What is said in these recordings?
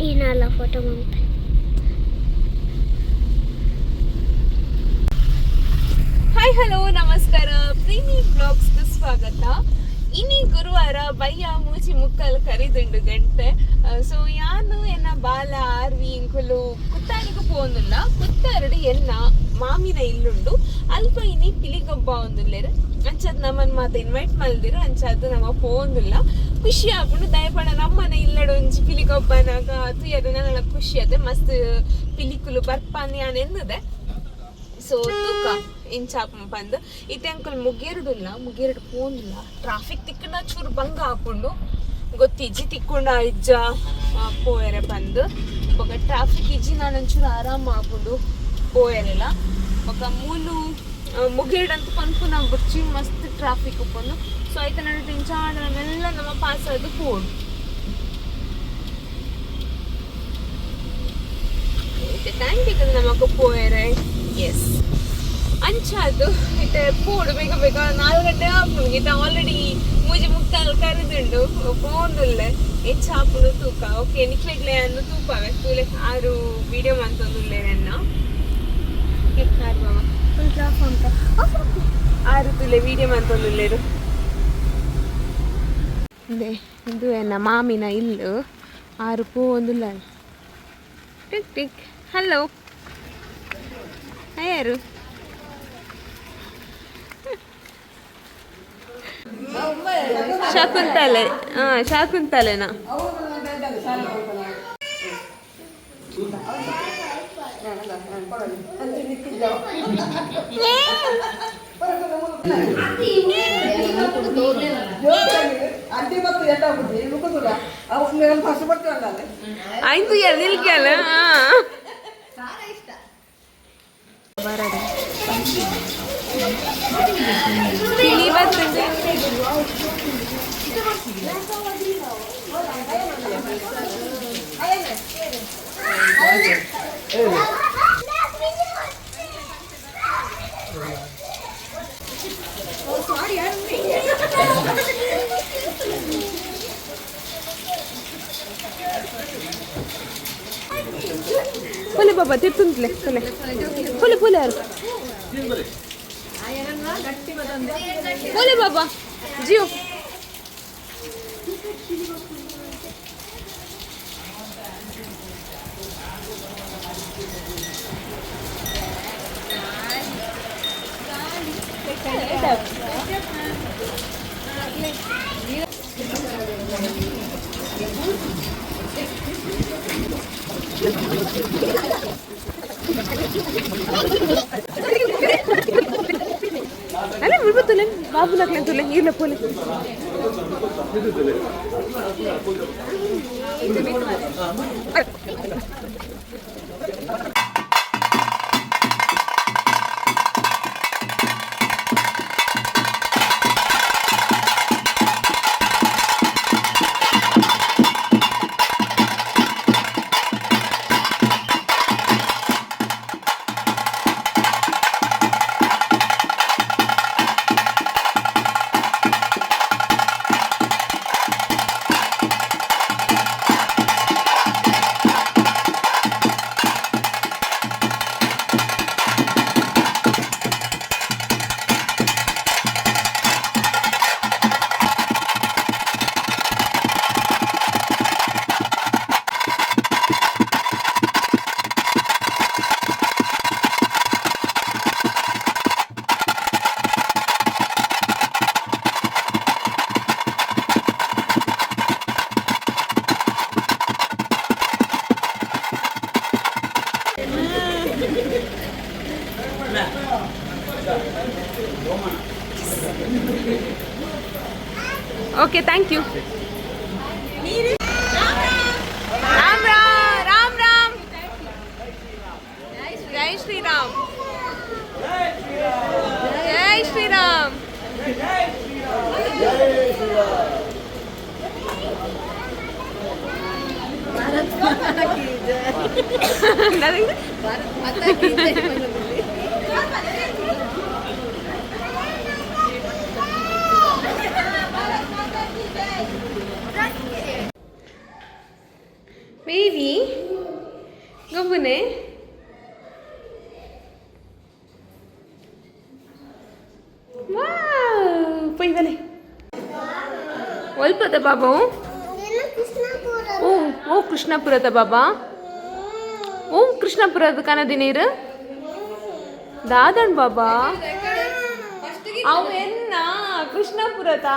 ಏನಲ್ಲ ಫೋಟೋ ಮಾಡ್ತೆ. Hi hello ನಮಸ್ಕಾರ, ಪ್ರೀಮಿ ಬ್ಲಾಗ್ಸ್ಗೆ ಸ್ವಾಗತ. ಇನಿ ಗುರುವಾರ ಬಯ್ಯ ಮೂಜಿ ಮುಕ್ಕಲ್ ಕರಿದುಂಡು ಗಂಟೆ. ಸೊ ಯಾನು ಎನ್ನ ಬಾಲ ಆರ್ವಿ ಇಂಕುಲು ಕುತ್ತಾರಿಗೂ ಪೋಂದುಲ್ಲ. ಕುತ್ತಾರಡು ಎನ್ನ ಮಾಮಿನ ಇಲ್ಲುಂಡು ಅಲ್ಪ ಇನಿ ಪಿಲಿಗೊಬ್ಬ ಒಂದುಲ್ಲೇರು ಅಂಚದ್ ನಮ್ಮನ್ ಮಾತ ಇನ್ವೈಟ್ ಮಲ್ದಿರು ಅಂಚದ್ ನಮ್ಮ ಪೋಂದುಲ್ಲ. ಖುಷಿ ಆಪುಂಡು ದಯಪಂಡ ನಮ್ಮನೆ ಇಲ್ಲಡು ಒಂಜಿ ಪಿಲಿಗೊಬ್ಬನಾಗ ತುಯರು ನನ್ನ ಖುಷಿ ಅದೆ ಮಸ್ತ್ ಪಿಲಿಕುಲು ಬರ್ಪಾನಿ ಅನ್ನೆಂದಿದೆ. ಸೊ ತೂಕ ಇಂಚಾಪ ಬಂದು ಇತ್ತೆ ಅಂಕಲ್ ಮುಗೇರಡು ಪೋನಿಲ್ಲ. ಟ್ರಾಫಿಕ್ ತಿಕ್ಕಂಡ ಚೂರು ಭಂಗ ಹಾಕೊಂಡು ಗೊತ್ತಿಜ್ಜಿ ತಿಕ್ಕೊಂಡ ಇಜ್ಜ ಪೋಯರೆ ಬಂದು ಬೊಕ ಟ್ರಾಫಿಕ್ ಇಜ್ಜಿ ನಾನು ಒಂಚೂರು ಆರಾಮ ಹಾಕೊಂಡು ಪೋಯರೆಲ್ಲ ಬೊಕ ಮೂಲು ಮುಗೇರಡಂತೂ ಪನ್ಪುನ ಬುರ್ಚಿ ಮಸ್ತ್ ಟ್ರಾಫಿಕ್ ಉಪ್ಪೊಂದು. ಸೊ ಆಯ್ತು ನಾನು ತಿಂಚಾಡನೆಲ್ಲ ನಮ್ಮ ಪಾಸ್ ಅದು ಪೋಡು ಥ್ಯಾಂಕ್ ಯು ನಮಕ್ ಪೋಯರೆ. ಎಸ್ ಅಂಚಾದು ಇತ್ತೆ ಪೋಡು ಬೇಗ ಬೇಗ 4 ಗಂಟೆ ಆಪುಂಡು. ಇತ್ತೆ ಆಲ್ರೆಡಿ ಮೂಜಿ ಮುಕ್ಕಾಲು ಕರೆದುಂಡು ಪೋಂದುಲ್ಲೆ ಹೆಚ್ಚು ಹಾಪುಂಡು ತೂಕ. ಓಕೆ ನಿಕ್ಲೆಗ್ಲೆ ಅನ್ನು ತೂಪವೆ ತೂಲೆ ಆರು ವಿಡಿಯೋ ಮಂತೊಂದುಲ್ಲೆ ನನ್ನ ಆರು ತುಲೆ ವಿಡಿಯೋ ಮಂತೊಂದುಲ್ಲೇರು. ಅದೇ ಇದು ಎನ್ನ ಮಾಮಿನ ಇಲ್ಲು ಆರು ಪೋಂದುಲ್ಲ. ಟಿಕ್ ಟಿಕ್ ಹಲೋ ಯಾರು ಶಕುಂತಲೆ. ಶಕುಂತಲೆನಾ ಆಯ್ತು ಎಲ್ಲಿಲ್ಕಲ್ಲ ಬರಡೆ ತಿಳಿ ಬರ್ತದೆ. ಪೊಲೆ ಬಾಬಾ ತಿರ್ತುಂತ್ಲೆ ಪೊಲೆ ಪೊಲೆ ಪೊಲೆ ಯಾರು ಪೊಲೆ ಬಾಬಾ ಜಿಯೋ ಅಲ್ಲ ಮುಳ್ಬತ್ತುಲೆ ಬಾಬು ನಕ್ಲೆ ತುಲೆ ಇಲ್ಲ ಪೋಲೆ okay thank you. Ram Ram Ram Ram ಜೈ ಶ್ರೀರಾಮ್ ಜೈ ಶ್ರೀರಾಮ್. ಬೇಬಿ ಗಬ್ಬುನೆ ಪೊಯ್ ಬಲೆ ಒಲ್ಪದ ಬಾಬಾ ಓ ಕೃಷ್ಣಪುರದ ಬಾಬಾ ಓ ಕೃಷ್ಣಪುರದ ಕನದಿನೀರು ದಾದಣ್ ಬಾಬಾ ಅವು ಎನ್ನ ಕೃಷ್ಣಪುರದ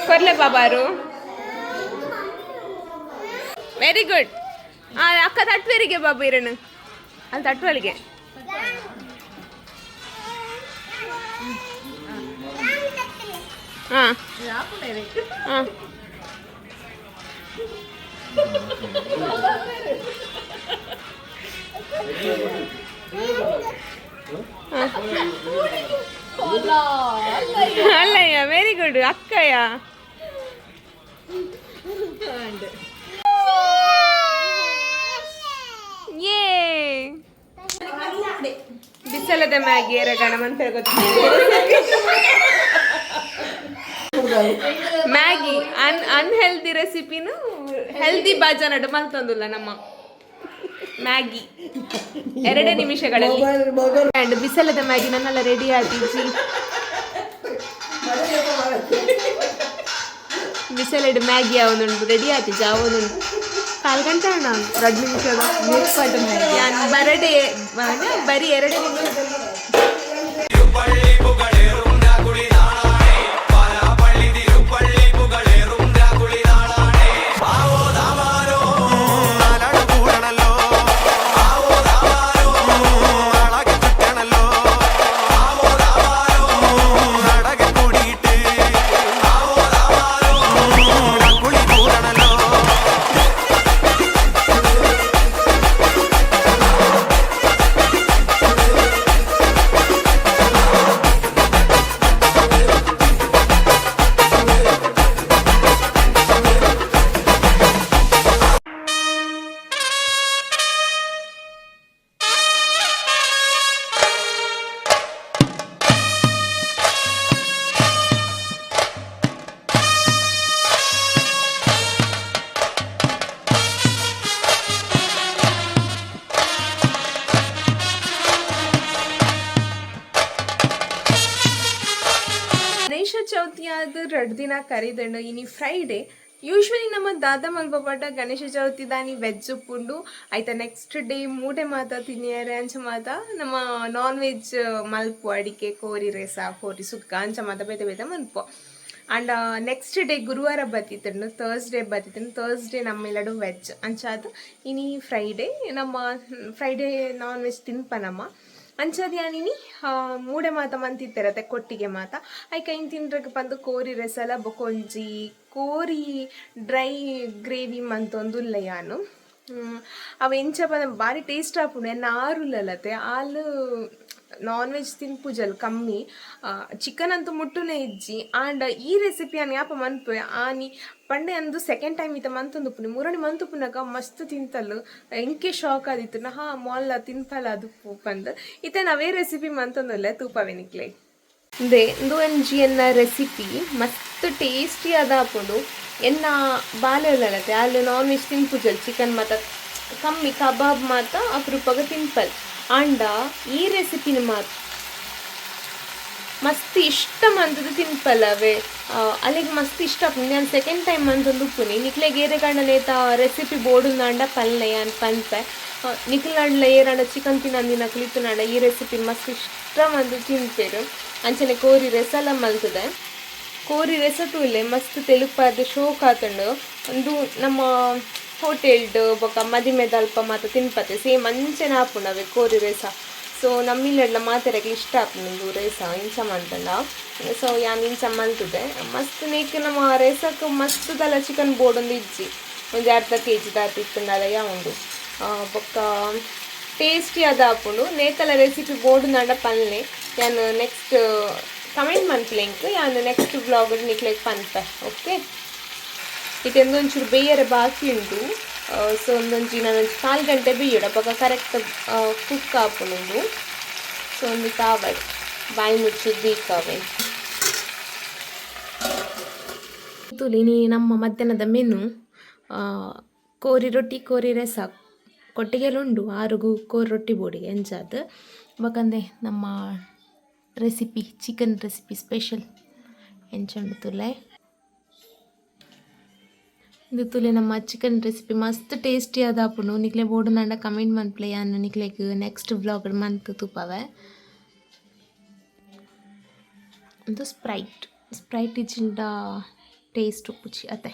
ಕೊರ್ಲೆ ಬಾಬಾರು ವೆರಿ ಗುಡ್ ಅಕ್ಕ ತಟ್ವೇರಿಗೆ ಬಾಬಾ ಇರನು ಅಲ್ಲಿ ತಟ್ವಲಿಗೆ ಹಾಂ ಹಾಂ ಅಲ್ಲಯ್ಯ ವೆರಿ ಗುಡ್ ಅಕ್ಕಯ್ಯ ಏ ಬಿಸಲದ ಮ್ಯಾಗಿ ಎರಗಣ ಅಂತ ಮ್ಯಾಗಿ ಅನ್ಹೆಲ್ದಿ ರೆಸಿಪಿನು ಹೆಲ್ದಿ ಬಾಜಾ ನಡು ಮಲ್ತಂದಿಲ್ಲ ನಮ್ಮ ಮ್ಯಾಗಿ 2 ನಿಮಿಷಗಳಲ್ಲಿ ಅಂಡ್ ಬಿಸಲದ ಮ್ಯಾಗಿ ನನ್ನೆಲ್ಲ ರೆಡಿ ಆದಿಜ್ಜಿ ಬಿಸಲದ ಮ್ಯಾಗಿ ಅವನುಂಟು ರೆಡಿ ಆತಿಜ್ಜಿ ಅವನುಂಟು 4 ಗಂಟೆ ಅಣ್ಣ 2 ನಿಮಿಷದ ಬರೀ 2 ನಿಮಿಷದಲ್ಲಿ ಚೌತಿ ಆದ 2 ದಿನ ಕರಿದಂಡು ಇನಿ ಫ್ರೈಡೇ ಯೂಶ್ವಲಿ ನಮ್ಮ ದಾದ ಮಲ್ಪಪಾಟ ಗಣೇಶ ಚೌತಿ ದಾನಿ ವೆಜ್ ಉಪ್ಪುಂಡು ಆಯ್ತಾ ನೆಕ್ಸ್ಟ್ ಡೇ ಮೂಡೆ ಮಾತ ತಿನ್ನಿಯಾರೆ ಅಂಚ ಮಾತ ನಮ್ಮ ನಾನ್ ವೆಜ್ ಮಲ್ಪು ಅಡಿಕೆ ಕೋರಿ ರೇಸ ಕೋರಿ ಸುಕ್ಕ ಅಂಚ ಮಾತ ಬೇತೆ ಬೇತೆ ಮಲ್ಪು ಅಂಡ್ ನೆಕ್ಸ್ಟ್ ಡೇ ಗುರುವಾರ ಬತ್ತಿತ್ತಂಡು ಥರ್ಸ್ಡೇ ನಮ್ಮೆಲ್ಲಡು ವೆಜ್ ಅಂಚಾದ ಇನಿ ಫ್ರೈಡೇ ನಮ್ಮ ಫ್ರೈಡೇ ನಾನ್ ವೆಜ್ ತಿನ್ಪನಮ್ಮ ಅಂಚದ ಯಾನಿನಿ ಮೂಡೆ ಮಾತ ಮಂತಿತ್ತಿರತ್ತೆ ಕೊಟ್ಟಿಗೆ ಮಾತ ಐಕ ಇನ್ ತಿನ್ರಕ್ಕೆ ಬಂದು ಕೋರಿ ರೆಸಲ ಬೊಕೊಂಜಿ ಕೋರಿ ಡ್ರೈ ಗ್ರೇವಿ ಮಂತೊಂದುಲ್ಲ ಯಾನು ಅವು ಎಂಚ ಬಂದ ಭಾರಿ ಟೇಸ್ಟ್ ಆಪುಂಡು ಎನ್ನ ಆರುಲ್ಲತೆ ಆಲು ನಾನ್ ವೆಜ್ ತಿನ್ಪುಜಲ್ ಕಮ್ಮಿ ಚಿಕನ್ ಅಂತೂ ಮುಟ್ಟುನೇ ಇಜ್ಜಿ ಆಂಡ್ ಈ ರೆಸಿಪಿ ಅನ್ ಯಾಪ ಮನ್ಪೆ ಆನಿ ಪಂಡೆ ಅಂದು ಸೆಕೆಂಡ್ ಟೈಮ್ ಈತ ಮಂತೊಂದುಪ್ಪುನಿ ಮೂರನೇ ಮಂತುಪ್ಪುನಗ ಮಸ್ತ್ ತಿಂತಲು ಎಂಕೆ ಶಾಕ್ ಆದಿತ್ತು ನಾ ಮೊಲ್ಲ ತಿನ್ಪಲ ಅದು ಪಂದು ಈತ ನಾವೇ ರೆಸಿಪಿ ಮಂತೊಂದುಲ್ಲ ತೂಪವೆನಿಕ್ಲೆ ಇಂದು ಒಂಜಿ ಎನ್ನ ರೆಸಿಪಿ ಮಸ್ತ್ ಟೇಸ್ಟಿ ಅದ ಹಾಕೊಂಡು ಎನ್ನ ಬಾಲೆ ಉಲ್ಲತ್ತೆ ಅಲ್ಲಿ ನಾನ್ ವೆಜ್ ತಿನ್ಪುಜಲ್ ಚಿಕನ್ ಮಾತ ಕಮ್ಮಿ ಕಬಾಬ್ ಮಾತ ಅಪರೂಪಗ ತಿನ್ಪಲ್ ಆಂಡ ಈ ರೆಸಿಪಿನ ಮಾತ ಮಸ್ತ್ ಇಷ್ಟ ಮಂತದ ತಿನ್ಪಲ್ಲವೇ ಅಲ್ಲಿಗೆ ಮಸ್ತ್ ಇಷ್ಟ ನಾನು ಸೆಕೆಂಡ್ ಟೈಮ್ ಮಂತಂದು ಉಪ್ಪುನಿ ನಿಕ್ಲೆ ಗೇರೆ ಗಂಡನೇತ ರೆಸಿಪಿ ಬೋಡುಂದಾಂಡ ಪಲ್ಲೆ ಅನ್ ಪನ್ಪೆ ನಿಕ್ಲಾಂಡ್ಲ ಏರಾಂಡ ಚಿಕನ್ ತಿನ್ನಂದಿನ ಕುಳಿತುನಾಂಡ ಈ ರೆಸಿಪಿ ಮಸ್ತ್ ಇಷ್ಟ ಮಂದು ತಿನ್ಪೇರು ಅಂಚನೆ ಕೋರಿ ರೆಸಲ ಮಲ್ತದೆ ಕೋರಿ ರೆಸಟು ಇಲ್ಲೇ ಮಸ್ತ್ ತೆಲುಪಾದ ಶೋಕ್ ಆತಂಡು ಒಂದು ನಮ್ಮ ಹೋಟೆಲ್ಡ್ ಬೊಕ ಮದಿಮೆದ ಅಲ್ಪ ಮಾತ ತಿನ್ಪತ್ತೆ ಸೇಮ್ ಅಂಚೆನ ಆಪುಂಡವೆ ಕೋರಿ ರೇಸ ಸೊ ನಮ್ಮಿಲ್ಲೆಡ್ಲ ಮಾತೆರಗೆ ಇಷ್ಟ ಆಪುಂಡು ರೇಸ ಇಂಚ ಮಂತಂಡ ಸೊ ಯಾನ್ ಇಂಚ ಮಲ್ತದೆ ಮಸ್ತ್ ನೇಕ್ ನಮ್ಮ ರೇಸಕ್ಕೆ ಮಸ್ತ್ ದಲ ಚಿಕನ್ ಬೋರ್ಡ್ ಒಂದು ಇಜ್ಜಿ ಒಂದು ಅರ್ಧ kg ದಾತ ಇತ್ತಂಡಲ ಉಂಡು ಬೊಕ್ಕ ಟೇಸ್ಟಿ ಅದ ಆಪುಂಡು ನೇಕಲ ರೆಸಿಪಿ ಬೋರ್ಡ್ ನಾಡ ಪನ್ಲೆ ಯಾನ್ ನೆಕ್ಸ್ಟ್ ಕಮೆಂಟ್ ಮನ್ಪ್ಲೆಂಕ್ ಯಾನ್ ನೆಕ್ಸ್ಟ್ ಬ್ಲಾಗ್ ನಿಕ್ಲೆಗ್ ಪನ್ಪೆ ಓಕೆ ಇದೊಂಚೂರು ಬೇಯರೆ ಬಾಕಿ ಉಂಟು ಸೊ ಒಂದೊಂಜಿ ನಾನೊಂದು 4 ಗಂಟೆ ಬೇಯೋಡ ಅವಾಗ ಕರೆಕ್ಟ್ ಕುಕ್ ಆಪುಂಡು ಸೊ ಒಂದು ತಾವಲ್ ಬಾಯಿ ಮುಚ್ಚಿ ದೀಕಾವೆ ತುಲಿನಿ ನಮ್ಮ ಮಧ್ಯಾಹ್ನದ ಮೆನು ಕೋರಿ ರೊಟ್ಟಿ ಕೋರಿ ರಸ ಕೊಟ್ಟಿಗೆಲುಂಡು ಆರುಗು ಕೋರಿ ರೊಟ್ಟಿ ಬೋಡಿಗೆ ಎಂಚಾದ್ ಬಕಂದೆ ನಮ್ಮ ರೆಸಿಪಿ ಚಿಕನ್ ರೆಸಿಪಿ ಸ್ಪೆಷಲ್ ಎಂಚಂಡು ತುಲೆ ಇದು ತುಲೆ ನಮ್ಮ ಚಿಕನ್ ರೆಸಿಪಿ ಮಸ್ತ್ ಟೇಸ್ಟಿ ಆದಾಪುಂಡು ನಿಕ್ಲೆ ಬೋಡು ನಂಡ ಕಮೆಂಟ್ ಮನ್ಪ್ಲೆ ಯಾನು ನಿಕ್ಲೆಗ್ ನೆಕ್ಸ್ಟ್ ವ್ಲಾಗ್ ಮಂತ್ ತುಪ್ಪವೆ ಇದು ಸ್ಪ್ರೈಟ್ ಇಚ್ಚಿಂಡ ಟೇಸ್ಟ್ ಉಪ್ಪುಚಿ ಅತ್ತೆ